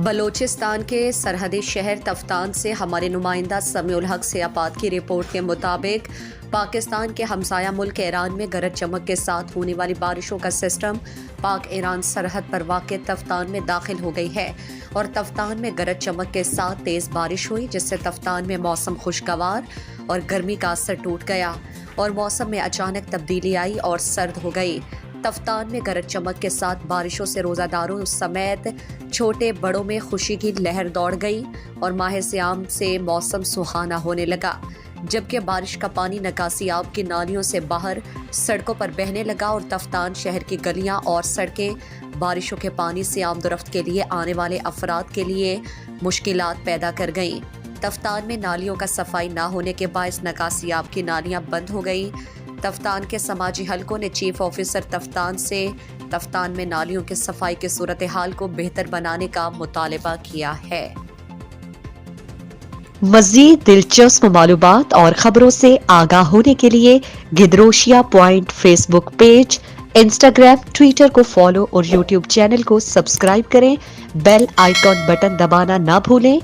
بلوچستان کے سرحدی شہر تفتان سے ہمارے نمائندہ سمیع الحق سیاپات کی رپورٹ کے مطابق پاکستان کے ہمسایہ ملک ایران میں گرج چمک کے ساتھ ہونے والی بارشوں کا سسٹم پاک ایران سرحد پر واقع تفتان میں داخل ہو گئی ہے اور تفتان میں گرج چمک کے ساتھ تیز بارش ہوئی، جس سے تفتان میں موسم خوشگوار اور گرمی کا اثر ٹوٹ گیا اور موسم میں اچانک تبدیلی آئی اور سرد ہو گئی۔ تفتان میں گرج چمک کے ساتھ بارشوں سے روزہ داروں سمیت چھوٹے بڑوں میں خوشی کی لہر دوڑ گئی اور ماہ صیام سے موسم سہانا ہونے لگا، جبکہ بارش کا پانی نکاسی آب کی نالیوں سے باہر سڑکوں پر بہنے لگا اور تفتان شہر کی گلیاں اور سڑکیں بارشوں کے پانی سے آمد و رفت کے لیے آنے والے افراد کے لیے مشکلات پیدا کر گئیں۔ تفتان میں نالیوں کا صفائی نہ ہونے کے باعث نکاسی آب کی نالیاں بند ہو گئیں۔ تفتان کے سماجی حلقوں نے چیف آفیسر تفتان سے تفتان میں نالیوں کی صفائی کی صورتحال کو بہتر بنانے کا مطالبہ کیا ہے۔ مزید دلچسپ معلومات اور خبروں سے آگاہ ہونے کے لیے Gedrosia point Facebook page, Instagram, Twitter کو فالو اور یوٹیوب چینل کو سبسکرائب کریں۔ بیل آئیکن بٹن دبانا نہ بھولیں